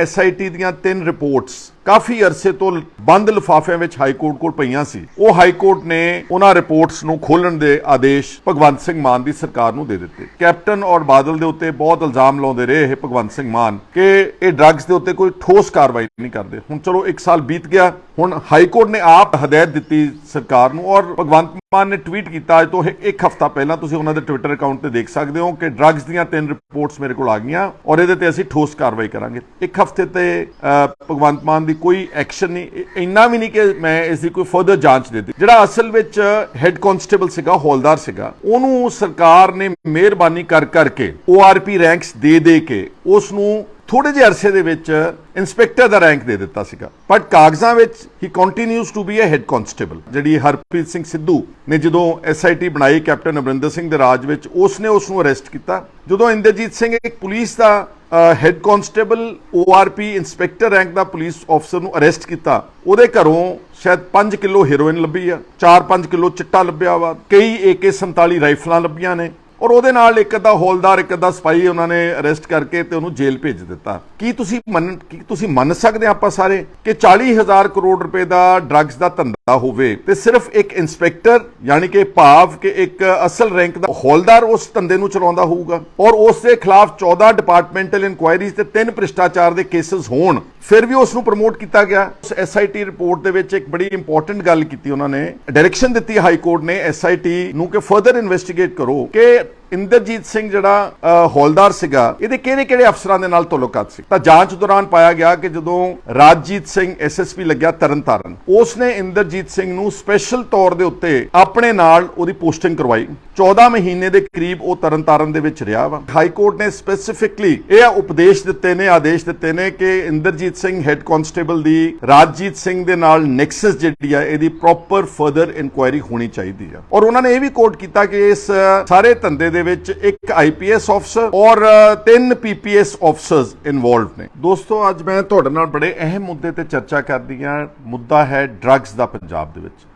SIT ਦੀਆਂ 3 reports ਕਾਫੀ ਅਰਸੇ ਤੋਂ ਬੰਦ ਲਿਫਾਫਿਆਂ ਵਿੱਚ ਹਾਈ ਕੋਰਟ ਕੋਲ ਪਈਆਂ ਸੀ। ਉਹ ਹਾਈ ਕੋਰਟ ਨੇ ਉਹਨਾਂ ਰਿਪੋਰਟਸ ਨੂੰ ਖੋਲਣ ਦੇ ਆਦੇਸ਼ ਭਗਵੰਤ ਸਿੰਘ ਮਾਨ ਦੀ ਸਰਕਾਰ ਨੂੰ ਦੇ ਦਿੱਤੇ। ਕੈਪਟਨ ਔਰ ਬਾਦਲ ਦੇ ਉੱਤੇ ਬਹੁਤ ਇਲਜ਼ਾਮ ਲਾਉਂਦੇ ਰਹੇ ਇਹ ਭਗਵੰਤ ਸਿੰਘ ਮਾਨ ਕਿ ਇਹ ਡਰੱਗਸ ਦੇ ਉੱਤੇ ਕੋਈ ਠੋਸ ਕਾਰਵਾਈ ਨਹੀਂ ਕਰਦੇ। ਹੁਣ ਚਲੋ 1 ਸਾਲ ਬੀਤ ਗਿਆ, ਹੁਣ ਹਾਈ ਕੋਰਟ ਨੇ ਆਪ ਹਦਾਇਤ ਦਿੱਤੀ ਸਰਕਾਰ ਨੂੰ ਔਰ ਭਗਵੰਤ ਮਾਨ ਨੇ ਟਵੀਟ ਕੀਤਾ ਅੱਜ ਤੋਂ 1 ਹਫ਼ਤਾ ਪਹਿਲਾਂ, ਤੁਸੀਂ ਉਹਨਾਂ ਦੇ ਟਵਿੱਟਰ ਅਕਾਊਂਟ ਤੇ ਦੇਖ ਸਕਦੇ ਹੋ ਕਿ ਡਰੱਗਸ ਦੀਆਂ 3 ਰਿਪੋਰਟਸ ਮੇਰੇ ਕੋਲ ਆ ਗਈਆਂ ਔਰ ਇਹਦੇ ਤੇ ਅਸੀਂ ਠੋਸ ਕਾਰਵਾਈ ਕਰਾਂਗੇ। 1 ਹਫ਼ਤੇ ਤੇ ਭਗਵੰਤ ਮਾਨ ਦੀ ਕੋਈ ਐਕਸ਼ਨ ਨਹੀਂ, ਇੰਨਾ ਵੀ ਨਹੀਂ ਕਿ ਮੈਂ ਇਸ ਦੀ ਕੋਈ ਫਰਦਰ ਜਾਂਚ ਦੇ ਦਿੱਤੀ। ਜਿਹੜਾ ਅਸਲ ਵਿੱਚ ਹੈੱਡ ਕਾਂਸਟੇਬਲ ਸੀਗਾ, ਹੌਲਦਾਰ ਸੀਗਾ, ਉਹਨੂੰ ਸਰਕਾਰ ਨੇ ਮਿਹਰਬਾਨੀ ਕਰ ਕਰਕੇ ORP ਰੈਂਕਸ ਦੇ ਕੇ ਉਸ ਨੂੰ ਥੋੜੇ ਜਿਹੇ ਅਰਸੇ ਦੇ ਵਿੱਚ ਇੰਸਪੈਕਟਰ ਦਾ ਰੈਂਕ ਦੇ ਦਿੱਤਾ ਸੀਗਾ, ਬਟ ਕਾਗਜ਼ਾਂ ਵਿੱਚ ਹੀ continues to be a head constable. ਜਿਹੜੀ ਹਰਪ੍ਰੀਤ ਸਿੰਘ ਸਿੱਧੂ ਨੇ ਜਦੋਂ SIT ਬਣਾਈ ਕੈਪਟਨ ਅਮਰਿੰਦਰ ਸਿੰਘ ਦੇ ਰਾਜ ਵਿੱਚ, ਉਸਨੇ ਉਸ ਨੂੰ ਅਰੈਸਟ ਕੀਤਾ। ਜਦੋਂ ਇੰਦਰਜੀਤ ਸਿੰਘ ਇੱਕ ਪੁਲਿਸ ਦਾ head constable ORP inspector rank ਦਾ ਪੁਲਿਸ ਅਫਸਰ ਨੂੰ ਅਰੈਸਟ ਕੀਤਾ, ਉਹਦੇ ਘਰੋਂ ਸ਼ਾਇਦ 5 ਕਿਲੋ ਹੈਰੋਇਨ ਲੱਭੀ ਆ, 4-5 ਕਿਲੋ ਚਿੱਟਾ ਲੱਭਿਆ ਵਾ, ਕਈ AK-47 ਰਾਈਫਲਾਂ ਲੱਭੀਆਂ ਨੇ ਔਰ ਉਹਦੇ ਨਾਲ ਇੱਕ ਅੱਧਾ ਹੌਲਦਾਰ, ਇੱਕ ਅੱਧਾ ਸਿਪਾਹੀ ਉਹਨਾਂ ਨੇ ਅਰੈਸਟ ਕਰਕੇ ਤੇ ਉਹਨੂੰ ਜੇਲ੍ਹ ਭੇਜ ਦਿੱਤਾ। ਕੀ ਤੁਸੀਂ ਮੰਨ ਸਕਦੇ ਆਪਾਂ ਸਾਰੇ ਕਿ 40,000 ਕਰੋੜ ਰੁਪਏ ਦਾ ਡਰੱਗਸ ਦਾ ਧੰਦਾ ਹੋਵੇ ਤੇ ਸਿਰਫ ਇੱਕ ਇੰਸਪੈਕਟਰ ਯਾਨੀ ਕਿ ਭਾਵ ਕਿ ਇੱਕ ਅਸਲ ਰੈਂਕ ਦਾ ਹੌਲਦਾਰ ਉਸ ਧੰਦੇ ਨੂੰ ਚਲਾਉਂਦਾ ਹੋਊਗਾ ਔਰ ਉਸ ਦੇ ਖਿਲਾਫ 14 ਡਿਪਾਰਟਮੈਂਟਲ ਇਨਕੁਆਇਰੀਜ਼ ਤੇ 3 ਭ੍ਰਿਸ਼ਟਾਚਾਰ ਦੇ ਕੇਸਸ ਹੋਣ, ਫਿਰ ਵੀ ਉਸ ਨੂੰ ਪ੍ਰਮੋਟ ਕੀਤਾ ਗਿਆ। ਉਸ SIT ਰਿਪੋਰਟ ਦੇ ਵਿੱਚ ਇੱਕ ਬੜੀ ਇੰਪੋਰਟੈਂਟ ਗੱਲ ਕੀਤੀ, ਉਹਨਾਂ ਨੇ ਡਾਇਰੈਕਸ਼ਨ ਦਿੱਤੀ ਹਾਈ ਕੋਰਟ ਨੇ SIT ਨੂੰ ਕਿ ਫਰਦਰ ਇਨਵੈਸਟੀਗੇਟ ਕਰੋ ਕਿ ਇੰਦਰਜੀਤ ਸਿੰਘ ਜਿਹੜਾ ਹੌਲਦਾਰ ਸੀਗਾ, ਇਹਦੇ ਕਿਹੜੇ ਅਫਸਰਾਂ ਦੇ ਨਾਲ ਤਾਲੁਕਾਤ ਸੀ। ਤਾਂ ਜਾਂਚ ਦੌਰਾਨ ਪਾਇਆ ਗਿਆ ਕਿ ਜਦੋਂ ਰਾਜਜੀਤ ਸਿੰਘ SSP ਲੱਗਿਆ ਤਰਨਤਾਰਨ, ਉਸਨੇ ਇੰਦਰਜੀਤ ਸਿੰਘ ਨੂੰ ਸਪੈਸ਼ਲ ਤੌਰ ਦੇ ਉੱਤੇ ਆਪਣੇ ਨਾਲ ਉਹਦੀ ਪੋਸਟਿੰਗ ਕਰਵਾਈ। 14 ਮਹੀਨੇ ਦੇ ਕਰੀਬ ਉਹ ਤਰਨਤਾਰਨ ਦੇ ਵਿੱਚ ਰਿਹਾ ਵਾ। ਹਾਈ ਕੋਰਟ ਨੇ ਸਪੈਸੀਫਿਕਲੀ ਇਹ ਉਪਦੇਸ਼ ਦਿੱਤੇ ਨੇ, ਆਦੇਸ਼ ਦਿੱਤੇ ਨੇ ਕਿ ਇੰਦਰਜੀਤ ਸਿੰਘ ਹੈੱਡ ਕਾਂਸਟੇਬਲ ਦੀ ਰਾਜਜੀਤ ਸਿੰਘ ਦੇ ਨਾਲ ਨੈਕਸਸ ਜਿਹੜੀ ਆ, ਇਹਦੀ ਪ੍ਰੋਪਰ ਫਰਦਰ ਇਨਕੁਆਇਰੀ ਹੋਣੀ ਚਾਹੀਦੀ ਆ। ਔਰ ਉਹਨਾਂ ਨੇ ਇਹ ਵੀ ਕੋਟ ਕੀਤਾ ਕਿ ਇਸ ਸਾਰੇ ਧੰਦੇ ਦੇ ਵਿੱਚ ਇੱਕ IPS ਅਫਸਰ ਔਰ 3 PPS ਅਫਸਰਸ ਇਨਵੋਲਵਡ ਨੇ। ਦੋਸਤੋ, ਅੱਜ ਮੈਂ ਤੁਹਾਡੇ ਨਾਲ ਬੜੇ ਅਹਿਮ ਮੁੱਦੇ ਤੇ ਚਰਚਾ ਕਰਦੀ ਹਾਂ। ਮੁੱਦਾ ਹੈ ਡਰੱਗਸ ਦਾ ਪੰਜਾਬ ਦੇ ਵਿੱਚ।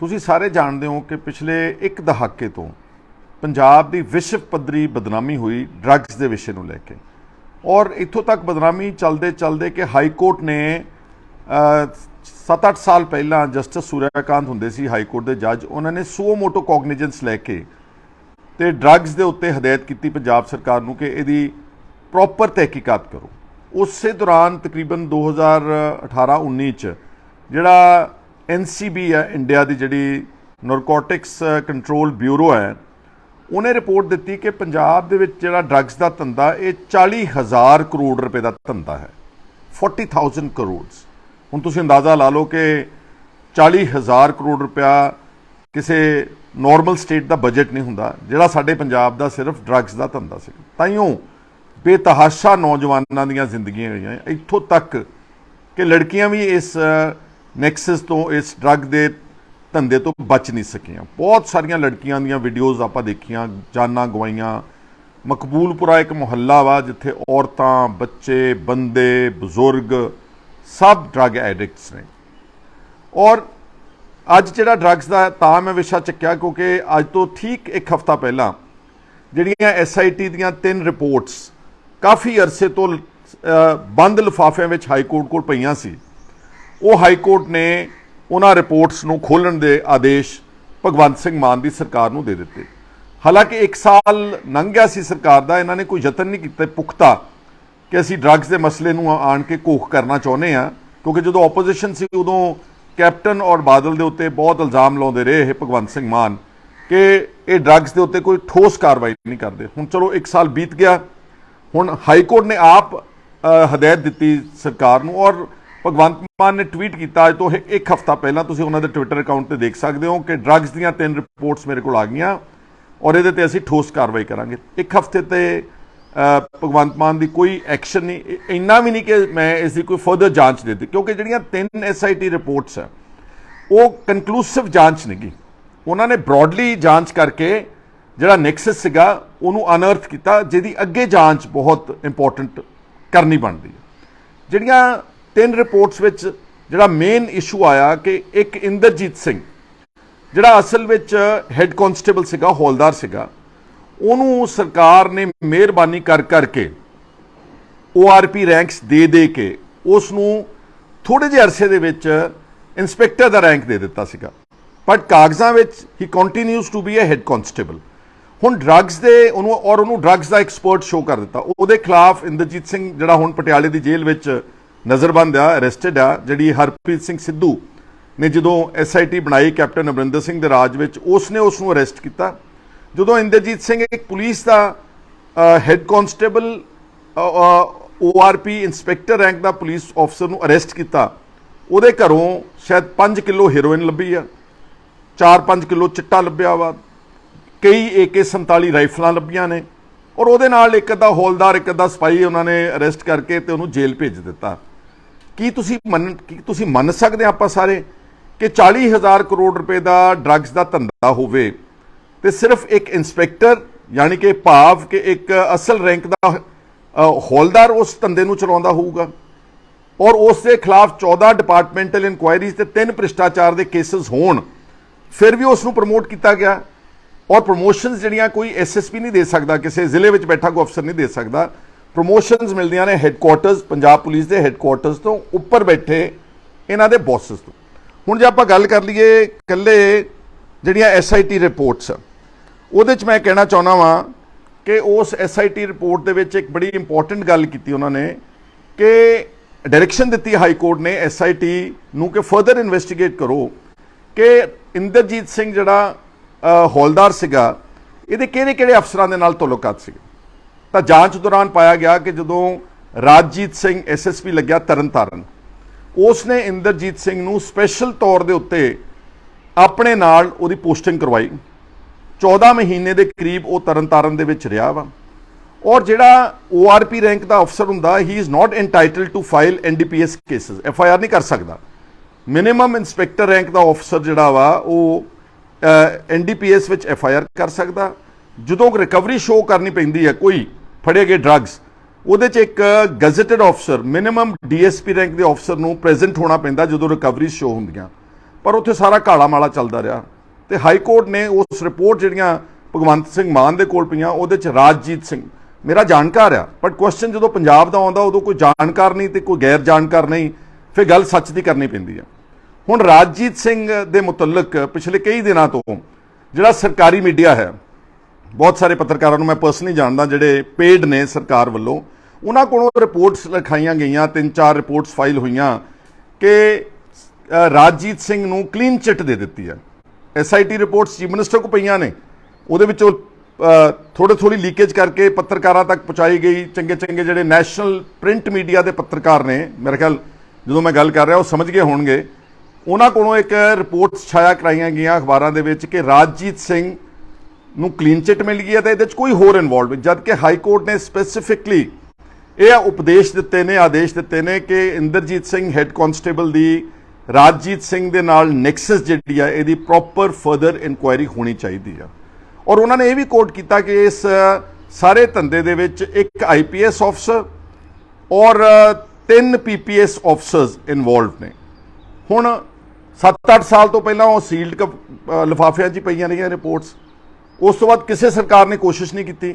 ਤੁਸੀਂ ਸਾਰੇ ਜਾਣਦੇ ਹੋ ਕਿ ਪਿਛਲੇ 1 ਦਹਾਕੇ ਤੋਂ ਪੰਜਾਬ ਦੀ ਵਿਸ਼ਵ ਪੱਧਰੀ ਬਦਨਾਮੀ ਹੋਈ ਡਰੱਗਸ ਦੇ ਵਿਸ਼ੇ ਨੂੰ ਲੈ ਕੇ ਔਰ ਇੱਥੋਂ ਤੱਕ ਬਦਨਾਮੀ ਚੱਲਦੇ ਕਿ ਹਾਈ ਕੋਰਟ ਨੇ 7-8 ਸਾਲ ਪਹਿਲਾਂ ਜਸਟਿਸ ਸੂਰਿਆਕਾਂਤ ਹੁੰਦੇ ਸੀ ਹਾਈ ਕੋਰਟ ਦੇ ਜੱਜ, ਉਹਨਾਂ ਨੇ ਸੋ ਮੋਟੋ ਕੋਗਨੀਜੈਂਸ ਲੈ ਕੇ ਤੇ ਡਰੱਗਸ ਦੇ ਉੱਤੇ ਹਦਾਇਤ ਕੀਤੀ ਪੰਜਾਬ ਸਰਕਾਰ ਨੂੰ ਕਿ ਇਹਦੀ ਪ੍ਰੋਪਰ ਤਹਿਕੀਕਾਤ ਕਰੋ। ਉਸੇ ਦੌਰਾਨ ਤਕਰੀਬਨ 2018-19 ਚ ਜਿਹੜਾ NCB ਹੈ, ਇੰਡੀਆ ਦੀ ਜਿਹੜੀ ਨਾਰਕੋਟਿਕਸ ਕੰਟਰੋਲ ਬਿਊਰੋ ਹੈ, ਉਹਨੇ ਰਿਪੋਰਟ ਦਿੱਤੀ ਕਿ ਪੰਜਾਬ ਦੇ ਵਿੱਚ ਜਿਹੜਾ ਡਰੱਗਸ ਦਾ ਧੰਦਾ ਇਹ 40,000 ਕਰੋੜ ਰੁਪਏ ਦਾ ਧੰਦਾ ਹੈ। 40,000 ਕਰੋੜ। ਹੁਣ ਤੁਸੀਂ ਅੰਦਾਜ਼ਾ ਲਾ ਲਓ ਕਿ 40,000 ਕਰੋੜ ਰੁਪਇਆ ਕਿਸੇ ਨਾਰਮਲ ਸਟੇਟ ਦਾ ਬਜਟ ਨਹੀਂ ਹੁੰਦਾ, ਜਿਹੜਾ ਸਾਡੇ ਪੰਜਾਬ ਦਾ ਸਿਰਫ ਡਰੱਗਸ ਦਾ ਧੰਦਾ ਸੀ। ਤਾਈਓ ਬੇਤਹਾਸ਼ਾ ਨੌਜਵਾਨਾਂ ਦੀਆਂ ਜ਼ਿੰਦਗੀਆਂ ਗਈਆਂ, ਇੱਥੋਂ ਤੱਕ ਕਿ ਲੜਕੀਆਂ ਵੀ ਇਸ ਨੈਕਸਸ ਤੋਂ, ਇਸ ਡਰੱਗ ਦੇ ਧੰਦੇ ਤੋਂ ਬਚ ਨਹੀਂ ਸਕੀਆਂ। ਬਹੁਤ ਸਾਰੀਆਂ ਲੜਕੀਆਂ ਦੀਆਂ ਵੀਡੀਓਜ਼ ਆਪਾਂ ਦੇਖੀਆਂ, ਜਾਨਾਂ ਗਵਾਈਆਂ। ਮਕਬੂਲਪੁਰਾ ਇੱਕ ਮੁਹੱਲਾ ਵਾ ਜਿੱਥੇ ਔਰਤਾਂ, ਬੱਚੇ, ਬੰਦੇ, ਬਜ਼ੁਰਗ ਸਭ ਡਰੱਗ ਐਡਿਕਟਸ ਨੇ। ਔਰ ਅੱਜ ਜਿਹੜਾ ਡਰੱਗਸ ਦਾ ਤਾਂ ਮੈਂ ਵਿਸ਼ਾ ਚੱਕਿਆ ਕਿਉਂਕਿ ਅੱਜ ਤੋਂ ਠੀਕ 1 ਹਫ਼ਤਾ ਪਹਿਲਾਂ ਜਿਹੜੀਆਂ SIT ਦੀਆਂ 3 ਰਿਪੋਰਟਸ ਕਾਫੀ ਅਰਸੇ ਤੋਂ ਬੰਦ ਲਿਫਾਫਿਆਂ ਵਿੱਚ ਹਾਈ ਕੋਰਟ ਕੋਲ ਪਈਆਂ ਸੀ, ਉਹ ਹਾਈ ਕੋਰਟ ਨੇ ਉਹਨਾਂ ਰਿਪੋਰਟਸ ਨੂੰ ਖੋਲਣ ਦੇ ਆਦੇਸ਼ ਭਗਵੰਤ ਸਿੰਘ ਮਾਨ ਦੀ ਸਰਕਾਰ ਨੂੰ ਦੇ ਦਿੱਤੇ। ਹਾਲਾਂਕਿ 1 ਸਾਲ ਲੰਘ ਗਿਆ ਸੀ ਸਰਕਾਰ ਦਾ, ਇਹਨਾਂ ਨੇ ਕੋਈ ਯਤਨ ਨਹੀਂ ਕੀਤਾ ਪੁਖਤਾ ਕਿ ਅਸੀਂ ਡਰੱਗਸ ਦੇ ਮਸਲੇ ਨੂੰ ਆਣ ਕੇ ਘੋਖ ਕਰਨਾ ਚਾਹੁੰਦੇ ਹਾਂ, ਕਿਉਂਕਿ ਜਦੋਂ ਆਪੋਜੀਸ਼ਨ ਸੀ ਉਦੋਂ ਕੈਪਟਨ ਔਰ ਬਾਦਲ ਦੇ ਉੱਤੇ ਬਹੁਤ ਇਲਜ਼ਾਮ ਲਾਉਂਦੇ ਰਹੇ ਇਹ ਭਗਵੰਤ ਸਿੰਘ ਮਾਨ ਕਿ ਇਹ ਡਰੱਗਸ ਦੇ ਉੱਤੇ ਕੋਈ ਠੋਸ ਕਾਰਵਾਈ ਨਹੀਂ ਕਰਦੇ। ਹੁਣ ਚਲੋ 1 ਸਾਲ ਬੀਤ ਗਿਆ, ਹੁਣ ਹਾਈ ਕੋਰਟ ਨੇ ਆਪ ਹਦਾਇਤ ਦਿੱਤੀ ਸਰਕਾਰ ਨੂੰ ਔਰ ਭਗਵੰਤ ਮਾਨ ਨੇ ਟਵੀਟ ਕੀਤਾ ਅੱਜ ਤੋਂ 1 ਹਫ਼ਤਾ ਪਹਿਲਾਂ, ਤੁਸੀਂ ਉਹਨਾਂ ਦੇ ਟਵਿੱਟਰ ਅਕਾਊਂਟ ਤੇ ਦੇਖ ਸਕਦੇ ਹੋ ਕਿ ਡਰੱਗਸ ਦੀਆਂ 3 ਰਿਪੋਰਟਸ ਮੇਰੇ ਕੋਲ ਆ ਗਈਆਂ ਔਰ ਇਹਦੇ ਤੇ ਅਸੀਂ ਠੋਸ ਕਾਰਵਾਈ ਕਰਾਂਗੇ। 1 ਹਫ਼ਤੇ ਤੇ ਭਗਵੰਤ ਮਾਨ ਦੀ ਕੋਈ ਐਕਸ਼ਨ ਨਹੀਂ, ਇੰਨਾ ਵੀ ਨਹੀਂ ਕਿ ਮੈਂ ਇਸ ਦੀ ਕੋਈ ਫਰਦਰ ਜਾਂਚ ਦੇ ਦਿੱਤੀ, ਕਿਉਂਕਿ ਜਿਹੜੀਆਂ 3 SIT ਰਿਪੋਰਟਸ ਹੈ ਉਹ ਕਨਕਲੂਸਿਵ ਜਾਂਚ ਨਹੀਂ ਗੀ। ਉਹਨਾਂ ਨੇ ਬ੍ਰੌਡਲੀ ਜਾਂਚ ਕਰਕੇ ਜਿਹੜਾ ਨੈਕਸਸ ਸੀਗਾ ਉਹਨੂੰ ਅਨਅਰਥ ਕੀਤਾ, ਜਿਹਦੀ ਅੱਗੇ ਜਾਂਚ ਬਹੁਤ ਇੰਪੋਰਟੈਂਟ ਕਰਨੀ ਬਣਦੀ ਹੈ। ਜਿਹੜੀਆਂ 3 ਰਿਪੋਰਟਸ ਵਿੱਚ ਜਿਹੜਾ ਮੇਨ ਇਸ਼ੂ ਆਇਆ ਕਿ ਇੱਕ ਇੰਦਰਜੀਤ ਸਿੰਘ ਜਿਹੜਾ ਅਸਲ ਵਿੱਚ ਹੈੱਡ ਕਾਂਸਟੇਬਲ ਸੀਗਾ, ਹੌਲਦਾਰ ਸੀਗਾ, ਉਹਨੂੰ ਸਰਕਾਰ ਨੇ ਮਿਹਰਬਾਨੀ ਕਰਕੇ ORP ਰੈਂਕਸ ਦੇ ਕੇ ਉਸ ਨੂੰ ਥੋੜੇ ਜਿਹੇ ਅਰਸੇ ਦੇ ਵਿੱਚ ਇੰਸਪੈਕਟਰ ਦਾ ਰੈਂਕ ਦੇ ਦਿੱਤਾ ਸੀਗਾ, ਬਟ ਕਾਗਜ਼ਾਂ ਵਿੱਚ ਹੀ continues to be a head constable. ਹੁਣ ਡਰੱਗਸ ਦੇ ਉਹਨੂੰ ਡਰੱਗਸ ਦਾ ਐਕਸਪਰਟ ਸ਼ੋਅ ਕਰ ਦਿੱਤਾ। ਉਹਦੇ ਖਿਲਾਫ ਇੰਦਰਜੀਤ ਸਿੰਘ ਜਿਹੜਾ ਹੁਣ ਪਟਿਆਲੇ ਦੀ ਜੇਲ੍ਹ ਵਿੱਚ ਨਜ਼ਰਬੰਦ ਆ, ਅਰੈਸਟਡ ਆ, ਜਿਹੜੀ ਹਰਪ੍ਰੀਤ ਸਿੰਘ ਸਿੱਧੂ ਨੇ ਜਦੋਂ SIT ਬਣਾਈ ਕੈਪਟਨ ਅਮਰਿੰਦਰ ਸਿੰਘ ਦੇ ਰਾਜ ਵਿੱਚ, ਉਸਨੇ ਉਸ ਨੂੰ ਅਰੈਸਟ ਕੀਤਾ। ਜਦੋਂ ਇੰਦਰਜੀਤ ਸਿੰਘ ਇੱਕ ਪੁਲਿਸ ਦਾ head constable ORP inspector rank ਦਾ ਪੁਲਿਸ ਅਫਸਰ ਨੂੰ ਅਰੈਸਟ ਕੀਤਾ, ਉਹਦੇ ਘਰੋਂ ਸ਼ਾਇਦ 5 ਕਿਲੋ ਹੈਰੋਇਨ ਲੱਭੀ ਆ, 4-5 ਕਿਲੋ ਚਿੱਟਾ ਲੱਭਿਆ ਵਾ, ਕਈ AK-47 ਰਾਈਫਲਾਂ ਲੱਭੀਆਂ ਨੇ, ਔਰ ਉਹਦੇ ਨਾਲ ਇੱਕ ਅੱਧਾ ਹੌਲਦਾਰ, ਇੱਕ ਅੱਧਾ ਸਿਪਾਹੀ ਉਹਨਾਂ ਨੇ ਅਰੈਸਟ ਕਰਕੇ ਤੇ ਉਹਨੂੰ ਜੇਲ੍ਹ ਭੇਜ ਦਿੱਤਾ। ਕੀ ਤੁਸੀਂ ਮੰਨ ਸਕਦੇ ਆਪਾਂ ਸਾਰੇ ਕਿ 40,000 ਕਰੋੜ ਰੁਪਏ ਦਾ ਡਰੱਗਸ ਦਾ ਧੰਦਾ ਹੋਵੇ ਤੇ ਸਿਰਫ ਇੱਕ ਇੰਸਪੈਕਟਰ, ਯਾਨੀ ਕਿ ਭਾਵ ਕਿ ਇੱਕ ਅਸਲ ਰੈਂਕ ਦਾ ਹੌਲਦਾਰ ਉਸ ਧੰਦੇ ਨੂੰ ਚਲਾਉਂਦਾ ਹੋਊਗਾ, ਔਰ ਉਸ ਦੇ ਖਿਲਾਫ 14 ਡਿਪਾਰਟਮੈਂਟਲ ਇਨਕੁਆਇਰੀਜ਼ ਤੇ 3 ਭ੍ਰਿਸ਼ਟਾਚਾਰ ਦੇ ਕੇਸਿਸ ਹੋਣ, ਫਿਰ ਵੀ ਉਸ ਨੂੰ ਪ੍ਰਮੋਟ ਕੀਤਾ ਗਿਆ। ਔਰ ਪ੍ਰਮੋਸ਼ਨਸ ਜਿਹੜੀਆਂ ਕੋਈ SSP ਨਹੀਂ ਦੇ ਸਕਦਾ, ਕਿਸੇ ਜ਼ਿਲ੍ਹੇ ਵਿੱਚ ਬੈਠਾ ਕੋਈ ਅਫਸਰ ਨਹੀਂ ਦੇ ਸਕਦਾ। ਪ੍ਰਮੋਸ਼ਨਸ ਮਿਲਦੀਆਂ ਨੇ ਹੈੱਡਕੁਆਟਰਸ, ਪੰਜਾਬ ਪੁਲਿਸ ਦੇ ਹੈੱਡਕੁਆਟਰਸ ਤੋਂ, ਉੱਪਰ ਬੈਠੇ ਇਹਨਾਂ ਦੇ ਬੌਸਸ ਤੋਂ। ਹੁਣ ਜੇ ਆਪਾਂ ਗੱਲ ਕਰ ਲਈਏ ਇਕੱਲੇ ਜਿਹੜੀਆਂ SIT ਰਿਪੋਰਟਸ, ਉਹਦੇ 'ਚ ਮੈਂ ਕਹਿਣਾ ਚਾਹੁੰਦਾ ਵਾਂ ਕਿ ਉਸ SIT ਰਿਪੋਰਟ ਦੇ ਵਿੱਚ ਇੱਕ ਬੜੀ ਇੰਪੋਰਟੈਂਟ ਗੱਲ ਕੀਤੀ ਉਹਨਾਂ ਨੇ ਕਿ ਡਾਇਰੈਕਸ਼ਨ ਦਿੱਤੀ ਹਾਈ ਕੋਰਟ ਨੇ SIT ਨੂੰ ਕਿ ਫਰਦਰ ਇਨਵੈਸਟੀਗੇਟ ਕਰੋ ਕਿ ਇੰਦਰਜੀਤ ਸਿੰਘ ਜਿਹੜਾ ਹੌਲਦਾਰ ਸੀਗਾ, ਇਹਦੇ ਕਿਹੜੇ ਅਫਸਰਾਂ ਦੇ ਨਾਲ ਤਾਲੁਕਾਤ ਸੀਗੇ। ਤਾਂ ਜਾਂਚ ਦੌਰਾਨ ਪਾਇਆ ਗਿਆ ਕਿ ਜਦੋਂ ਰਾਜਜੀਤ ਸਿੰਘ SSP ਲੱਗਿਆ ਤਰਨਤਾਰਨ, ਉਸ ਨੇ ਇੰਦਰਜੀਤ ਸਿੰਘ ਨੂੰ ਸਪੈਸ਼ਲ ਤੌਰ ਦੇ ਉੱਤੇ ਆਪਣੇ ਨਾਲ ਉਹਦੀ ਪੋਸਟਿੰਗ ਕਰਵਾਈ। 14 ਮਹੀਨੇ ਦੇ ਕਰੀਬ ਉਹ ਤਰਨਤਾਰਨ ਦੇ ਵਿੱਚ ਰਿਹਾ ਵਾ। ਔਰ ਜਿਹੜਾ ORP ਰੈਂਕ ਦਾ ਅਫਸਰ ਹੁੰਦਾ, he is not entitled to file NDPS cases, FIR ਨਹੀਂ ਕਰ ਸਕਦਾ। ਮਿਨੀਮਮ ਇੰਸਪੈਕਟਰ ਰੈਂਕ ਦਾ ਅਫਸਰ ਜਿਹੜਾ ਵਾ ਉਹ NDPS ਵਿੱਚ FIR ਕਰ ਸਕਦਾ। ਜਦੋਂ ਰਿਕਵਰੀ ਸ਼ੋਅ ਕਰਨੀ ਪੈਂਦੀ ਹੈ, ਕੋਈ ਫੜੇ ਗਏ ਡਰੱਗਸ, ਉਹਦੇ 'ਚ ਇੱਕ ਗੈਜ਼ਟਡ ਅਫਸਰ, ਮਿਨੀਮਮ DSP ਰੈਂਕ ਦੇ ਅਫਸਰ ਨੂੰ ਪ੍ਰੈਜ਼ੈਂਟ ਹੋਣਾ ਪੈਂਦਾ ਜਦੋਂ ਰਿਕਵਰੀ ਸ਼ੋਅ ਹੁੰਦੀਆਂ। ਪਰ ਉੱਥੇ ਸਾਰਾ ਕਾਲਾ ਮਾਲਾ ਚੱਲਦਾ ਰਿਹਾ ਤੇ ਹਾਈ ਕੋਰਟ ਨੇ ਉਸ ਰਿਪੋਰਟ ਜਿਹੜੀਆਂ ਭਗਵੰਤ ਸਿੰਘ ਮਾਨ ਦੇ ਕੋਲ ਪਈਆਂ, ਉਹਦੇ 'ਚ ਰਾਜਜੀਤ ਸਿੰਘ ਮੇਰਾ ਜਾਣਕਾਰ ਆ, ਬਟ ਕੁਐਸਚਨ ਜਦੋਂ ਪੰਜਾਬ ਦਾ ਆਉਂਦਾ ਉਦੋਂ ਕੋਈ ਜਾਣਕਾਰ ਨਹੀਂ ਤੇ ਕੋਈ ਗੈਰ ਜਾਣਕਾਰ ਨਹੀਂ, ਫਿਰ ਗੱਲ ਸੱਚ ਦੀ ਕਰਨੀ ਪੈਂਦੀ ਆ। ਹੁਣ ਰਾਜਜੀਤ ਸਿੰਘ ਦੇ ਮੁਤਲਕ ਪਿਛਲੇ ਕਈ ਦਿਨਾਂ ਤੋਂ ਜਿਹੜਾ ਸਰਕਾਰੀ ਮੀਡੀਆ ਹੈ, ਬਹੁਤ ਸਾਰੇ ਪੱਤਰਕਾਰਾਂ ਨੂੰ ਮੈਂ ਪਰਸਨਲੀ ਜਾਣਦਾ ਜਿਹੜੇ ਪੇਡ ਨੇ ਸਰਕਾਰ ਵੱਲੋਂ, ਉਹਨਾਂ ਕੋਲੋਂ ਰਿਪੋਰਟਸ ਲਿਖਾਈਆਂ ਗਈਆਂ, 3-4 ਰਿਪੋਰਟਸ ਫਾਈਲ ਹੋਈਆਂ ਕਿ ਰਾਜਜੀਤ ਸਿੰਘ ਨੂੰ ਕਲੀਨ ਚਿੱਟ ਦੇ ਦਿੱਤੀ ਹੈ। SIT ਰਿਪੋਰਟਸ ਚੀਫ ਮਿਨਿਸਟਰ ਕੋਲ ਪਈਆਂ ਨੇ, ਉਹਦੇ ਵਿੱਚੋਂ ਥੋੜੀ ਲੀਕੇਜ ਕਰਕੇ ਪੱਤਰਕਾਰਾਂ ਤੱਕ ਪਹੁੰਚਾਈ ਗਈ। ਚੰਗੇ ਜਿਹੜੇ ਨੈਸ਼ਨਲ ਪ੍ਰਿੰਟ ਮੀਡੀਆ ਦੇ ਪੱਤਰਕਾਰ ਨੇ, ਮੇਰੇ ਖਿਆਲ ਜਦੋਂ ਮੈਂ ਗੱਲ ਕਰ ਰਿਹਾ ਉਹ ਸਮਝ ਗਏ ਹੋਣਗੇ, ਉਹਨਾਂ ਕੋਲੋਂ ਇੱਕ ਰਿਪੋਰਟਸ ਛਾਇਆ ਕਰਾਈਆਂ ਗਈਆਂ ਅਖਬਾਰਾਂ ਦੇ ਵਿੱਚ ਕਿ ਰਾਜਜੀਤ ਸਿੰਘ ਨੂੰ ਕਲੀਨ ਚਿੱਟ ਮਿਲ ਗਈ ਹੈ ਤੇ ਇਹਦੇ 'ਚ ਕੋਈ ਹੋਰ ਇਨਵੋਲਵ, ਜਦ ਕਿ ਹਾਈ ਕੋਰਟ ਨੇ ਸਪੈਸੀਫਿਕਲੀ ਇਹ ਉਪਦੇਸ਼ ਦਿੱਤੇ ਨੇ, ਆਦੇਸ਼ ਦਿੱਤੇ ਨੇ ਕਿ ਇੰਦਰਜੀਤ ਸਿੰਘ ਹੈੱਡ ਕਾਂਸਟੇਬਲ ਦੀ ਰਾਜਜੀਤ ਸਿੰਘ ਦੇ ਨਾਲ ਨੈਕਸਸ ਜਿਹੜੀ ਆ, ਇਹਦੀ ਪ੍ਰੋਪਰ ਫਰਦਰ ਇਨਕੁਆਇਰੀ ਹੋਣੀ ਚਾਹੀਦੀ ਆ। ਔਰ ਉਹਨਾਂ ਨੇ ਇਹ ਵੀ ਕੋਟ ਕੀਤਾ ਕਿ ਇਸ ਸਾਰੇ ਧੰਦੇ ਦੇ ਵਿੱਚ ਇੱਕ IPS ਅਫਸਰ ਔਰ 3 PPS ਅਫਸਰਸ ਇਨਵੋਲਵ ਨੇ। ਹੁਣ 7-8 ਸਾਲ ਤੋਂ ਪਹਿਲਾਂ ਉਹ ਸੀਲਡ ਲਿਫਾਫਿਆਂ 'ਚ ਪਈਆਂ ਰਹੀਆਂ ਰਿਪੋਰਟਸ, ਉਸ ਤੋਂ ਬਾਅਦ ਕਿਸੇ ਸਰਕਾਰ ਨੇ ਕੋਸ਼ਿਸ਼ ਨਹੀਂ ਕੀਤੀ।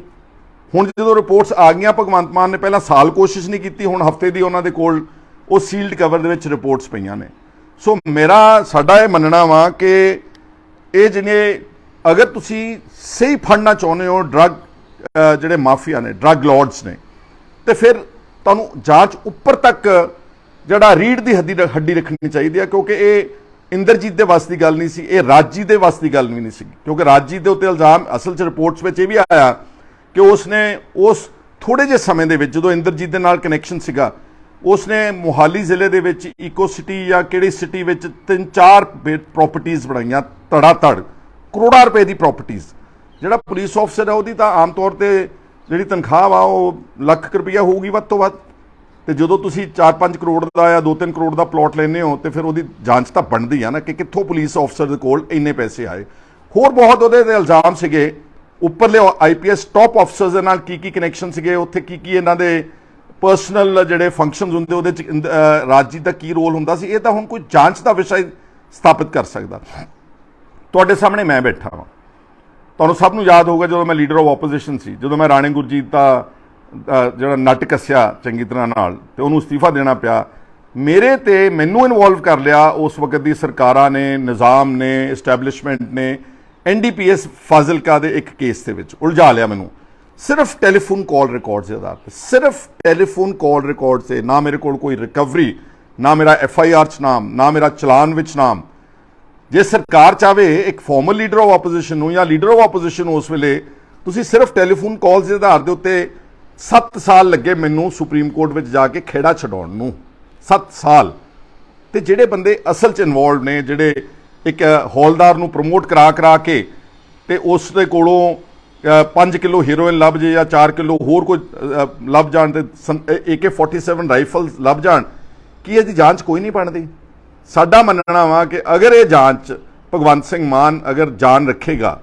ਹੁਣ ਜਦੋਂ ਰਿਪੋਰਟਸ ਆ ਗਈਆਂ, ਭਗਵੰਤ ਮਾਨ ਨੇ ਪਹਿਲਾਂ ਸਾਲ ਕੋਸ਼ਿਸ਼ ਨਹੀਂ ਕੀਤੀ, ਹੁਣ ਹਫਤੇ ਦੀ ਉਹਨਾਂ ਦੇ ਕੋਲ ਉਹ ਸੀਲਡ ਕਵਰ ਦੇ ਵਿੱਚ ਰਿਪੋਰਟਸ ਪਈਆਂ ਨੇ। ਸੋ ਸਾਡਾ ਇਹ ਮੰਨਣਾ ਵਾ ਕਿ ਇਹ ਜਿਹੜੇ ਅਗਰ ਤੁਸੀਂ ਸਹੀ ਫੜਨਾ ਚਾਹੁੰਦੇ ਹੋ ਡਰੱਗ ਜਿਹੜੇ ਮਾਫੀਆ ਨੇ, ਡਰੱਗ ਲਾਰਡਸ ਨੇ, ਤੇ ਫਿਰ ਤੁਹਾਨੂੰ ਜਾਂਚ ਉੱਪਰ ਤੱਕ ਜਿਹੜਾ ਰੀੜ ਦੀ ਹੱਡੀ ਰੱਖਣੀ ਚਾਹੀਦੀ ਹੈ, ਕਿਉਂਕਿ ਇਹ ਇੰਦਰਜੀਤ ਦੇ ਵੱਸ ਦੀ ਗੱਲ ਨਹੀਂ ਸੀ, ਇਹ ਰਾਜਜੀਤ ਦੇ ਵੱਸ ਦੀ ਗੱਲ ਵੀ ਨਹੀਂ ਸੀ। ਕਿਉਂਕਿ ਰਾਜਜੀਤ ਦੇ ਉੱਤੇ ਇਲਜ਼ਾਮ ਅਸਲ 'ਚ ਰਿਪੋਰਟਸ ਵਿੱਚ ਇਹ ਵੀ ਆਇਆ ਕਿ ਉਸਨੇ ਉਸ ਥੋੜੇ ਜਿਹੇ ਸਮੇਂ ਦੇ ਵਿੱਚ ਜਦੋਂ ਇੰਦਰਜੀਤ ਦੇ ਨਾਲ ਕਨੈਕਸ਼ਨ ਸੀਗਾ, ਉਸਨੇ ਮੋਹਾਲੀ ਜ਼ਿਲ੍ਹੇ ਦੇ ਵਿੱਚ ਈਕੋ ਸਿਟੀ ਜਾਂ ਕਿਹੜੀ ਸਿਟੀ ਵਿੱਚ 3-4 ਪ੍ਰੋਪਰਟੀਜ਼ ਬਣਾਈਆਂ, ਧੜਾ-ਧੜ ਕਰੋੜਾਂ ਰੁਪਏ ਦੀ ਪ੍ਰੋਪਰਟੀਜ਼। ਜਿਹੜਾ ਪੁਲਿਸ ਆਫਸਰ ਹੈ ਉਹਦੀ ਤਾਂ ਆਮ ਤੌਰ ਤੇ ਜਿਹੜੀ ਤਨਖਾਹ ਵਾ ਉਹ ਲੱਖ ਰੁਪਈਆ ਹੋਊਗੀ ਵੱਧ ਤੋਂ ਵੱਧ, ਤੇ ਜਦੋਂ ਤੁਸੀਂ 4-5 ਕਰੋੜ ਦਾ ਜਾਂ 2-3 ਕਰੋੜ ਦਾ ਪਲਾਟ ਲੈਂਦੇ ਹੋ ਤੇ ਫਿਰ ਉਹਦੀ ਜਾਂਚ ਤਾਂ ਬਣਦੀ ਆ ਨਾ ਕਿ ਕਿੱਥੋਂ ਪੁਲਿਸ ਆਫਸਰ ਦੇ ਕੋਲ ਇੰਨੇ ਪੈਸੇ ਆਏ। ਹੋਰ ਬਹੁਤ ਉਹਦੇ ਤੇ ਇਲਜ਼ਾਮ ਸੀਗੇ, ਉੱਪਰਲੇ IPS ਟੌਪ ਅਫਸਰਸ ਦੇ ਨਾਲ ਕੀ ਕਨੈਕਸ਼ਨ ਸੀਗੇ, ਉੱਥੇ ਕੀ ਇਹਨਾਂ ਦੇ ਪਰਸਨਲ ਜਿਹੜੇ ਫੰਕਸ਼ਨਸ ਹੁੰਦੇ, ਉਹਦੇ 'ਚ ਰਾਜਜੀਤ ਦਾ ਕੀ ਰੋਲ ਹੁੰਦਾ ਸੀ। ਇਹ ਤਾਂ ਹੁਣ ਕੋਈ ਜਾਂਚ ਦਾ ਵਿਸ਼ਾ ਸਥਾਪਿਤ ਕਰ ਸਕਦਾ। ਤੁਹਾਡੇ ਸਾਹਮਣੇ ਮੈਂ ਬੈਠਾ ਹਾਂ, ਤੁਹਾਨੂੰ ਸਭ ਨੂੰ ਯਾਦ ਹੋਊਗਾ ਜਦੋਂ ਮੈਂ ਲੀਡਰ ਆਫ ਆਪੋਜੀਸ਼ਨ ਸੀ, ਜਦੋਂ ਮੈਂ ਰਾਣੇ ਗੁਰਜੀਤ ਦਾ ਜਿਹੜਾ ਨੱਟ ਕੱਸਿਆ ਚੰਗੀ ਤਰ੍ਹਾਂ ਨਾਲ ਤੇ ਉਹਨੂੰ ਅਸਤੀਫਾ ਦੇਣਾ ਪਿਆ। ਮੇਰੇ ਤੇ ਮੈਨੂੰ ਇਨਵੋਲਵ ਕਰ ਲਿਆ ਉਸ ਵਕਤ ਦੀ ਸਰਕਾਰਾਂ ਨੇ, ਨਿਜ਼ਾਮ ਨੇ, ਇਸਟੈਬਲਿਸ਼ਮੈਂਟ ਨੇ NDPS ਫਾਜ਼ਿਲਕਾ ਦੇ ਇੱਕ ਕੇਸ ਦੇ ਵਿੱਚ ਉਲਝਾ ਲਿਆ ਮੈਨੂੰ, ਸਿਰਫ ਟੈਲੀਫੋਨ ਕਾਲ ਰਿਕਾਰਡਸ ਦੇ ਆਧਾਰ ਤੇ, ਸਿਰਫ ਟੈਲੀਫੋਨ ਕਾਲ ਰਿਕਾਰਡ ਤੇ। ਨਾ ਮੇਰੇ ਕੋਲ ਕੋਈ ਰਿਕਵਰੀ, ਨਾ ਮੇਰਾ FIR 'ਚ ਨਾਮ, ਨਾ ਮੇਰਾ ਚਲਾਨ ਵਿੱਚ ਨਾਮ। ਜੇ ਸਰਕਾਰ ਚਾਹੇ ਇੱਕ ਫਾਰਮਲ ਲੀਡਰ ਆਫ ਆਪੋਜੀਸ਼ਨ ਨੂੰ ਜਾਂ ਲੀਡਰ ਆਫ ਆਪੋਜੀਸ਼ਨ ਉਸ ਵੇਲੇ, ਤੁਸੀਂ ਸਿਰਫ ਟੈਲੀਫੋਨ ਕਾਲਸ ਦੇ ਆਧਾਰ ਦੇ ਉੱਤੇ 7 ਸਾਲ ਲੱਗੇ ਮੈਨੂੰ ਸੁਪਰੀਮ ਕੋਰਟ ਵਿੱਚ ਜਾ ਕੇ ਖੇੜਾ ਛਡਾਉਣ ਨੂੰ, 7 ਸਾਲ। ਤੇ ਜਿਹੜੇ ਬੰਦੇ ਅਸਲ 'ਚ ਇਨਵੋਲਵ ਨੇ, ਜਿਹੜੇ ਇੱਕ ਹੌਲਦਾਰ ਨੂੰ ਪ੍ਰਮੋਟ ਕਰਾ ਕੇ ਤੇ ਉਸ ਦੇ ਕੋਲੋਂ 5 ਕਿਲੋ ਹੀਰੋਇਨ ਲੱਭ ਜੇ ਜਾਂ 4 ਕਿਲੋ ਹੋਰ ਕੋਈ ਲੱਭ ਜਾਣ ਤੇ AK-47 ਰਾਈਫਲਸ ਲੱਭ ਜਾਣ, ਕੀ ਇਹਦੀ ਜਾਂਚ ਕੋਈ ਨਹੀਂ ਬਣਦੀ? ਸਾਡਾ ਮੰਨਣਾ ਵਾ ਕਿ ਅਗਰ ਇਹ ਜਾਂਚ ਭਗਵੰਤ ਸਿੰਘ ਮਾਨ ਅਗਰ ਜਾਨ ਰੱਖੇਗਾ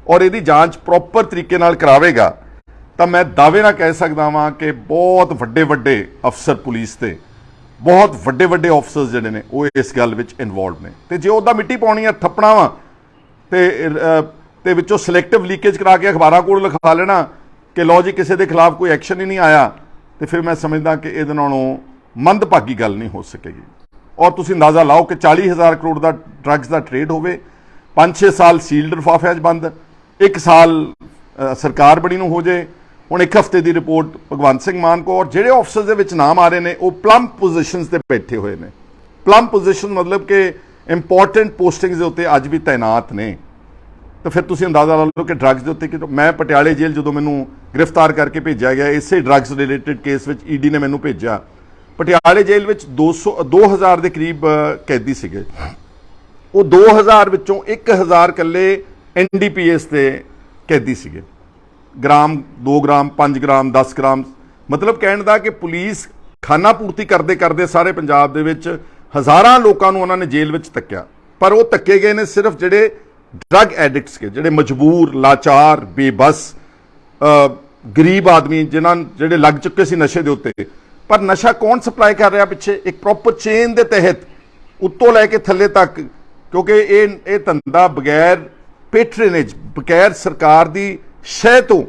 ਔਰ ਇਹਦੀ ਜਾਂਚ ਪ੍ਰੋਪਰ ਤਰੀਕੇ ਨਾਲ ਕਰਾਵੇਗਾ ਤਾਂ ਮੈਂ ਦਾਅਵੇ ਨਾਲ ਕਹਿ ਸਕਦਾ ਵਾਂ ਕਿ ਬਹੁਤ ਵੱਡੇ ਅਫਸਰ ਪੁਲਿਸ ਤੇ, ਬਹੁਤ ਵੱਡੇ ਆਫਿਸਰਸ ਜਿਹੜੇ ਨੇ ਉਹ ਇਸ ਗੱਲ ਵਿੱਚ ਇਨਵੋਲਵ ਨੇ। ਤੇ ਜੇ ਉਹਦਾ ਮਿੱਟੀ ਪਾਉਣੀ ਆ, ਥੱਪਣਾ ਵਾ ਤੇ ਵਿੱਚੋਂ ਸਿਲੈਕਟਿਵ ਲੀਕੇਜ ਕਰਾ ਕੇ ਅਖਬਾਰਾਂ ਕੋਲ ਲਿਖਾ ਲੈਣਾ ਕਿ ਲਓ ਜੀ ਕਿਸੇ ਦੇ ਖਿਲਾਫ ਕੋਈ ਐਕਸ਼ਨ ਹੀ ਨਹੀਂ ਆਇਆ, ਤੇ ਫਿਰ ਮੈਂ ਸਮਝਦਾ ਕਿ ਇਹਦੇ ਨਾਲੋਂ ਮੰਦਭਾਗੀ ਗੱਲ ਨਹੀਂ ਹੋ ਸਕੇਗੀ। ਔਰ ਤੁਸੀਂ ਅੰਦਾਜ਼ਾ ਲਾਓ ਕਿ 40,000 ਕਰੋੜ ਦਾ ਡਰੱਗਸ ਦਾ ਟ੍ਰੇਡ ਹੋਵੇ, 5-6 ਸਾਲ ਸੀਲਡ ਲਿਫਾਫਿਆਂ 'ਚ ਬੰਦ, 1 ਸਾਲ ਸਰਕਾਰ ਬਣੀ ਨੂੰ ਹੋ ਜੇ, ਹੁਣ 1 ਹਫ਼ਤੇ ਦੀ ਰਿਪੋਰਟ ਭਗਵੰਤ ਸਿੰਘ ਮਾਨ ਕੋ, ਔਰ ਜਿਹੜੇ ਆਫਿਸਰਸ ਦੇ ਵਿੱਚ ਨਾਮ ਆ ਰਹੇ ਨੇ ਉਹ ਪਲਮ ਪੋਜੀਸ਼ਨਸ ਤੇ ਬੈਠੇ ਹੋਏ ਨੇ। ਪਲਮ ਪੋਜੀਸ਼ਨ ਮਤਲਬ ਕਿ ਇੰਪੋਰਟੈਂਟ ਪੋਸਟਿੰਗਸ ਦੇ ਉੱਤੇ ਅੱਜ ਵੀ ਤਾਇਨਾਤ ਨੇ। ਤਾਂ ਫਿਰ ਤੁਸੀਂ ਅੰਦਾਜ਼ਾ ਲਾ ਲਓ ਕਿ ਡਰੱਗਸ ਦੇ ਉੱਤੇ ਕਿ ਮੈਂ ਪਟਿਆਲੇ ਜੇਲ੍ਹ ਜਦੋਂ ਮੈਨੂੰ ਗ੍ਰਿਫਤਾਰ ਕਰਕੇ ਭੇਜਿਆ ਗਿਆ ਇਸੇ ਡਰੱਗਸ ਰਿਲੇਟਡ ਕੇਸ ਵਿੱਚ, ED ਨੇ ਮੈਨੂੰ ਭੇਜਿਆ। ਪਟਿਆਲੇ ਜੇਲ੍ਹ ਵਿੱਚ 2000 ਦੇ ਕਰੀਬ ਕੈਦੀ ਸੀਗੇ। ਉਹ 2000 ਵਿੱਚੋਂ 1000 ਇਕੱਲੇ NDPS ਦੇ ਕੈਦੀ ਸੀਗੇ। ਗ੍ਰਾਮ, 2 ਗ੍ਰਾਮ, 5 ਗ੍ਰਾਮ, 10 ਗ੍ਰਾਮ, ਮਤਲਬ ਕਹਿਣ ਦਾ ਕਿ ਪੁਲਿਸ ਖਾਨਾ ਪੂਰਤੀ ਕਰਦੇ ਸਾਰੇ ਪੰਜਾਬ ਦੇ ਵਿੱਚ ਹਜ਼ਾਰਾਂ ਲੋਕਾਂ ਨੂੰ ਉਹਨਾਂ ਨੇ ਜੇਲ੍ਹ ਵਿੱਚ ਤੱਕਿਆ। ਪਰ ਉਹ ਤੱਕੇ ਗਏ ਨੇ ਸਿਰਫ ਜਿਹੜੇ ਡਰੱਗ ਐਡਿਕਟਸ ਕੇ, ਜਿਹੜੇ ਮਜਬੂਰ, ਲਾਚਾਰ, ਬੇਬਸ, ਗਰੀਬ ਆਦਮੀ ਜਿਹੜੇ ਲੱਗ ਚੁੱਕੇ ਸੀ ਨਸ਼ੇ ਦੇ ਉੱਤੇ। ਪਰ ਨਸ਼ਾ ਕੌਣ ਸਪਲਾਈ ਕਰ ਰਿਹਾ ਪਿੱਛੇ? ਇੱਕ ਪ੍ਰੋਪਰ ਚੇਨ ਦੇ ਤਹਿਤ ਉੱਤੋਂ ਲੈ ਕੇ ਥੱਲੇ ਤੱਕ, ਕਿਉਂਕਿ ਇਹ ਧੰਦਾ ਬਗੈਰ ਪੈਟਰੇਨੇਜ, ਬਗੈਰ ਸਰਕਾਰ ਦੀ ਸ਼ਹਿ ਤੋਂ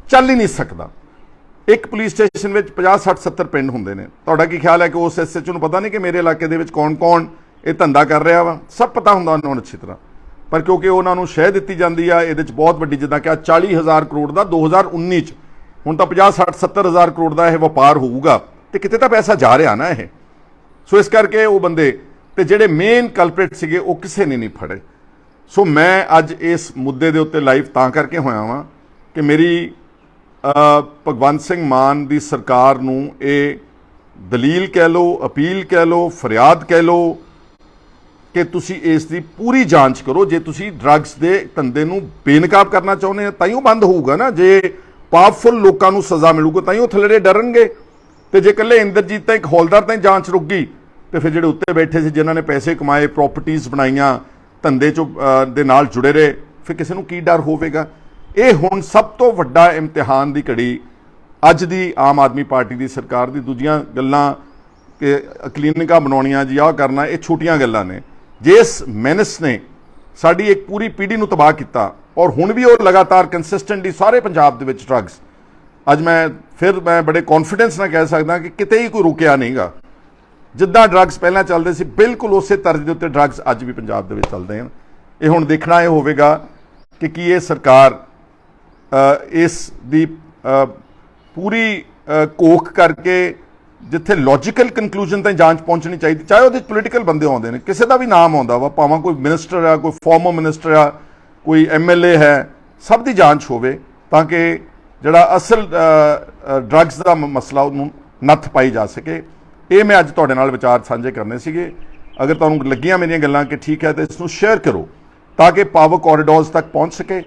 ਚੱਲ ਹੀ ਨਹੀਂ ਸਕਦਾ। ਇੱਕ ਪੁਲਿਸ ਸਟੇਸ਼ਨ ਵਿੱਚ 50, 60, 70 ਪਿੰਡ ਹੁੰਦੇ ਨੇ। ਤੁਹਾਡਾ ਕੀ ਖਿਆਲ ਹੈ ਕਿ ਉਸ SHO ਨੂੰ ਪਤਾ ਨਹੀਂ ਕਿ ਮੇਰੇ ਇਲਾਕੇ ਦੇ ਵਿੱਚ ਕੌਣ ਇਹ ਧੰਦਾ ਕਰ ਰਿਹਾ ਵਾ? ਸਭ ਪਤਾ ਹੁੰਦਾ ਉਹਨਾਂ ਨੂੰ ਅੱਛੀ ਤਰ੍ਹਾਂ, ਪਰ ਕਿਉਂਕਿ ਉਹਨਾਂ ਨੂੰ ਸ਼ਹਿ ਦਿੱਤੀ ਜਾਂਦੀ ਆ ਇਹਦੇ ਵਿੱਚ ਬਹੁਤ ਵੱਡੀ, ਜਿੱਦਾਂ ਕਿ 40,000 ਕਰੋੜ ਦਾ 2019 ਚ, ਹੁਣ ਤਾਂ 50, 60, 70,000 ਕਰੋੜ ਦਾ ਇਹ ਵਪਾਰ ਹੋਊਗਾ, ਤੇ ਕਿਤੇ ਤਾਂ ਪੈਸਾ ਜਾ ਰਿਹਾ ਨਾ ਇਹ। ਸੋ ਇਸ ਕਰਕੇ ਉਹ ਬੰਦੇ ਤੇ ਜਿਹੜੇ ਮੇਨ ਕਲਪ੍ਰਿਟ ਸੀਗੇ ਉਹ ਕਿਸੇ ਨੇ ਨਹੀਂ ਫੜੇ। ਸੋ ਮੈਂ ਅੱਜ ਇਸ ਮੁੱਦੇ ਦੇ ਉੱਤੇ ਲਾਈਵ ਤਾਂ ਕਰਕੇ ਹੋਇਆ ਵਾਂ ਕਿ ਮੇਰੀ ਭਗਵੰਤ ਸਿੰਘ ਮਾਨ ਦੀ ਸਰਕਾਰ ਨੂੰ ਇਹ ਦਲੀਲ ਕਹਿ ਲਓ, ਅਪੀਲ ਕਹਿ ਲਓ, ਫਰਿਆਦ ਕਹਿ ਲਓ ਕਿ ਤੁਸੀਂ ਇਸ ਦੀ ਪੂਰੀ ਜਾਂਚ ਕਰੋ। ਜੇ ਤੁਸੀਂ ਡਰੱਗਸ ਦੇ ਧੰਦੇ ਨੂੰ ਬੇਨਕਾਬ ਕਰਨਾ ਚਾਹੁੰਦੇ ਹੋ ਤਾਂ ਹੀ ਉਹ ਬੰਦ ਹੋਊਗਾ ਨਾ। ਜੇ ਪਾਵਰਫੁਲ ਲੋਕਾਂ ਨੂੰ ਸਜ਼ਾ ਮਿਲੂਗੀ ਤਾਂ ਹੀ ਉਹ ਥੱਲੜੇ ਡਰਨਗੇ। ਤੇ ਜੇ ਇਕੱਲੇ ਇੰਦਰਜੀਤ ਤਾਂ ਇੱਕ ਹੌਲਦਾਰ ਤਾਂ ਹੀ ਜਾਂਚ ਰੁਕ ਗਈ, ਤੇ ਫਿਰ ਜਿਹੜੇ ਉੱਤੇ ਬੈਠੇ ਸੀ ਜਿਨ੍ਹਾਂ ਨੇ ਪੈਸੇ ਕਮਾਏ, ਪ੍ਰਾਪਰਟੀਆਂ ਬਣਾਈਆਂ, ਧੰਦੇ ਚੋਂ ਦੇ ਨਾਲ ਜੁੜੇ ਰਹੇ, ਫਿਰ ਕਿਸੇ ਨੂੰ ਕੀ ਡਰ ਹੋਵੇਗਾ? ਇਹ ਹੁਣ ਸਭ ਤੋਂ ਵੱਡਾ ਇਮਤਿਹਾਨ ਦੀ ਘੜੀ ਅੱਜ ਦੀ ਆਮ ਆਦਮੀ ਪਾਰਟੀ ਦੀ ਸਰਕਾਰ ਦੀ। ਦੂਜੀਆਂ ਗੱਲਾਂ ਕਿ ਕਲੀਨਿਕਾਂ ਬਣਾਉਣੀਆਂ ਜੀ, ਆਹ ਕਰਨਾ, ਇਹ ਛੋਟੀਆਂ ਗੱਲਾਂ ਨੇ। ਜਿਸ ਮੈਨਸ ਨੇ ਸਾਡੀ ਇੱਕ ਪੂਰੀ ਪੀੜ੍ਹੀ ਨੂੰ ਤਬਾਹ ਕੀਤਾ, ਔਰ ਹੁਣ ਵੀ ਉਹ ਲਗਾਤਾਰ ਕੰਸਿਸਟੈਂਟਲੀ ਸਾਰੇ ਪੰਜਾਬ ਦੇ ਵਿੱਚ ਡਰੱਗਸ, ਅੱਜ ਮੈਂ ਬੜੇ ਕੌਨਫੀਡੈਂਸ ਨਾਲ ਕਹਿ ਸਕਦਾ ਕਿ ਕਿਤੇ ਹੀ ਕੋਈ ਰੁਕਿਆ ਨਹੀਂਗਾ। ਜਿੱਦਾਂ ਡਰੱਗਸ ਪਹਿਲਾਂ ਚੱਲਦੇ ਸੀ, ਬਿਲਕੁਲ ਉਸੇ ਤਰਜ਼ ਦੇ ਉੱਤੇ ਡਰੱਗਸ ਅੱਜ ਵੀ ਪੰਜਾਬ ਦੇ ਵਿੱਚ ਚੱਲਦੇ ਹਨ। ਇਹ ਹੁਣ ਦੇਖਣਾ ਇਹ ਹੋਵੇਗਾ ਕਿ ਕੀ ਇਹ ਸਰਕਾਰ ਇਸ ਦੀ ਪੂਰੀ ਕੋਖ ਕਰਕੇ ਜਿੱਥੇ ਲੌਜੀਕਲ ਕਨਕਲੂਜਨ ਤਾਈਂ ਜਾਂਚ ਪਹੁੰਚਣੀ ਚਾਹੀਦੀ, ਚਾਹੇ ਉਹਦੇ ਪੋਲੀਟੀਕਲ ਬੰਦੇ ਆਉਂਦੇ ਨੇ, ਕਿਸੇ ਦਾ ਵੀ ਨਾਮ ਆਉਂਦਾ ਵਾ, ਭਾਵੇਂ ਕੋਈ ਮਿਨਿਸਟਰ ਆ, ਕੋਈ ਫਾਰਮਰ ਮਿਨਿਸਟਰ ਆ, ਕੋਈ MLA ਹੈ, ਸਭ ਦੀ ਜਾਂਚ ਹੋਵੇ ਤਾਂ ਕਿ ਜਿਹੜਾ ਅਸਲ ਡਰੱਗਸ ਦਾ ਮਸਲਾ ਉਹਨੂੰ ਨੱਥ ਪਾਈ ਜਾ ਸਕੇ। ਇਹ ਮੈਂ ਅੱਜ ਤੁਹਾਡੇ ਨਾਲ ਵਿਚਾਰ ਸਾਂਝੇ ਕਰਨੇ ਸੀਗੇ। ਅਗਰ ਤੁਹਾਨੂੰ ਲੱਗੀਆਂ ਮੇਰੀਆਂ ਗੱਲਾਂ ਕਿ ਠੀਕ ਹੈ ਤਾਂ ਇਸ ਨੂੰ ਸ਼ੇਅਰ ਕਰੋ ਤਾਂ ਕਿ ਪਾਵਰ ਕੋਰੀਡੋਰਸ ਤੱਕ ਪਹੁੰਚ ਸਕੇ।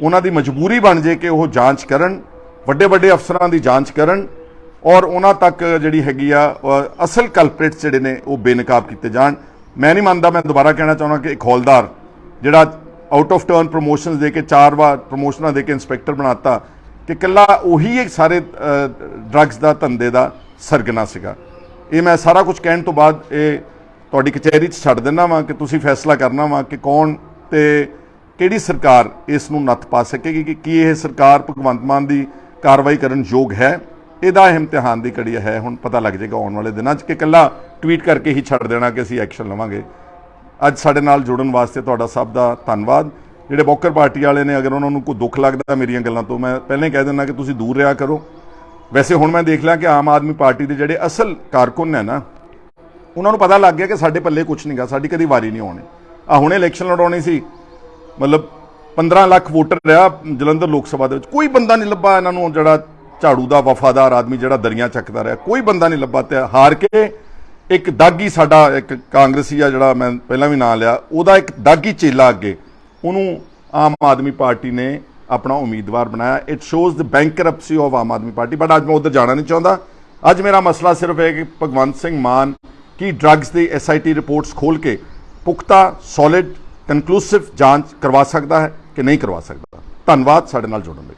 ਉਹਨਾਂ ਦੀ ਮਜਬੂਰੀ ਬਣ ਜੇ ਕਿ ਉਹ ਜਾਂਚ ਕਰਨ, ਵੱਡੇ ਅਫਸਰਾਂ ਦੀ ਜਾਂਚ ਕਰਨ, ਔਰ ਉਹਨਾਂ ਤੱਕ ਜਿਹੜੀ ਹੈਗੀ ਆ ਅਸਲ ਕਲਪ੍ਰੇਟਸ ਜਿਹੜੇ ਨੇ ਉਹ ਬੇਨਕਾਬ ਕੀਤੇ ਜਾਣ। ਮੈਂ ਨਹੀਂ ਮੰਨਦਾ, ਮੈਂ ਦੁਬਾਰਾ ਕਹਿਣਾ ਚਾਹੁੰਦਾ ਕਿ ਇੱਕ ਹੌਲਦਾਰ ਜਿਹੜਾ ਆਊਟ ਆਫ ਟਰਨ ਪ੍ਰਮੋਸ਼ਨਸ ਦੇ ਕੇ 4 ਵਾਰ ਪ੍ਰਮੋਸ਼ਨਾਂ ਦੇ ਕੇ ਇੰਸਪੈਕਟਰ ਬਣਾਤਾ, ਕਿ ਇਕੱਲਾ ਉਹੀ ਇੱਕ ਸਾਰੇ ਡਰੱਗਸ ਦਾ ਧੰਦੇ ਦਾ ਸਰਗਨਾ ਸੀਗਾ। ਇਹ ਮੈਂ ਸਾਰਾ ਕੁਝ ਕਹਿਣ ਤੋਂ ਬਾਅਦ ਇਹ ਤੁਹਾਡੀ ਕਚਹਿਰੀ 'ਚ ਛੱਡ ਦਿੰਦਾ ਵਾਂ ਕਿ ਤੁਸੀਂ ਫੈਸਲਾ ਕਰਨਾ ਵਾ ਕਿ ਕੌਣ ਤੇ ਕਿਹੜੀ ਸਰਕਾਰ ਇਸ ਨੂੰ ਨੱਥ ਪਾ ਸਕੇਗੀ, ਕਿ ਕੀ ਇਹ ਸਰਕਾਰ ਭਗਵੰਤ ਮਾਨ ਦੀ ਕਾਰਵਾਈ ਕਰਨ ਯੋਗ ਹੈ ਇਹਦਾ ਇਮਤਿਹਾਨ ਦੀ ਘੜੀ ਹੈ। ਹੁਣ ਪਤਾ ਲੱਗ ਜਾਏਗਾ ਆਉਣ ਵਾਲੇ ਦਿਨਾਂ 'ਚ ਕਿ ਇਕੱਲਾ ਟਵੀਟ ਕਰਕੇ ਹੀ ਛੱਡ ਦੇਣਾ ਕਿ ਅਸੀਂ ਐਕਸ਼ਨ ਲਵਾਂਗੇ। ਅੱਜ ਸਾਡੇ ਨਾਲ ਜੁੜਨ ਵਾਸਤੇ ਤੁਹਾਡਾ ਸਭ ਦਾ ਧੰਨਵਾਦ। ਜਿਹੜੇ ਵੋਕਰ ਪਾਰਟੀ ਵਾਲੇ ਨੇ, ਅਗਰ ਉਹਨਾਂ ਨੂੰ ਕੋਈ ਦੁੱਖ ਲੱਗਦਾ ਮੇਰੀਆਂ ਗੱਲਾਂ ਤੋਂ, ਮੈਂ ਪਹਿਲਾਂ ਹੀ ਕਹਿ ਦਿੰਦਾ ਕਿ ਤੁਸੀਂ ਦੂਰ ਰਿਹਾ ਕਰੋ। ਵੈਸੇ ਹੁਣ ਮੈਂ ਦੇਖ ਲਿਆ ਕਿ ਆਮ ਆਦਮੀ ਪਾਰਟੀ ਦੇ ਜਿਹੜੇ ਅਸਲ ਕਾਰਕੁਨ ਨੇ ਨਾ, ਉਹਨਾਂ ਨੂੰ ਪਤਾ ਲੱਗ ਗਿਆ ਕਿ ਸਾਡੇ ਪੱਲੇ ਕੁਛ ਨਹੀਂਗਾ, ਸਾਡੀ ਕਦੀ ਵਾਰੀ ਨਹੀਂ ਆਉਣੀ। ਹੁਣੇ ਇਲੈਕਸ਼ਨ ਲੜਾਉਣੀ ਸੀ, ਮਤਲਬ 15 ਲੱਖ ਵੋਟਰ ਰਿਹਾ ਜਲੰਧਰ ਲੋਕ ਸਭਾ ਦੇ ਵਿੱਚ, ਕੋਈ ਬੰਦਾ ਨਹੀਂ ਲੱਭਾ ਇਹਨਾਂ ਨੂੰ ਜਿਹੜਾ ਝਾੜੂ ਦਾ ਵਫਾਦਾਰ ਆਦਮੀ ਜਿਹੜਾ ਦਰੀਆਂ ਚੱਕਦਾ ਰਿਹਾ, ਕੋਈ ਬੰਦਾ ਨਹੀਂ ਲੱਭਾ। ਤੇ ਹਾਰ ਕੇ ਇੱਕ ਦਾਗੀ ਸਾਡਾ ਇੱਕ ਕਾਂਗਰਸੀ ਆ ਜਿਹੜਾ ਮੈਂ ਪਹਿਲਾਂ ਵੀ ਨਾਂ ਲਿਆ, ਉਹਦਾ ਇੱਕ ਦਾਗੀ ਚੇਲਾ ਅੱਗੇ ਉਹਨੂੰ ਆਮ ਆਦਮੀ ਪਾਰਟੀ ਨੇ ਆਪਣਾ ਉਮੀਦਵਾਰ ਬਣਾਇਆ। It shows the bankruptcy of Aam Aadmi party. But ਅੱਜ ਮੈਂ ਉੱਧਰ ਜਾਣਾ ਨਹੀਂ ਚਾਹੁੰਦਾ। ਅੱਜ ਮੇਰਾ ਮਸਲਾ ਸਿਰਫ ਹੈ ਕਿ ਭਗਵੰਤ ਸਿੰਘ ਮਾਨ ਕੀ ਡਰੱਗਸ ਦੀ SIT ਰਿਪੋਰਟਸ ਖੋਲ ਕੇ ਪੁਖਤਾ ਸੋਲਿਡ ਕਨਕਲੂਸਿਵ ਜਾਂਚ ਕਰਵਾ ਸਕਦਾ ਹੈ ਕਿ ਨਹੀਂ ਕਰਵਾ ਸਕਦਾ। ਧੰਨਵਾਦ ਸਾਡੇ ਨਾਲ ਜੁੜਨ ਲਈ।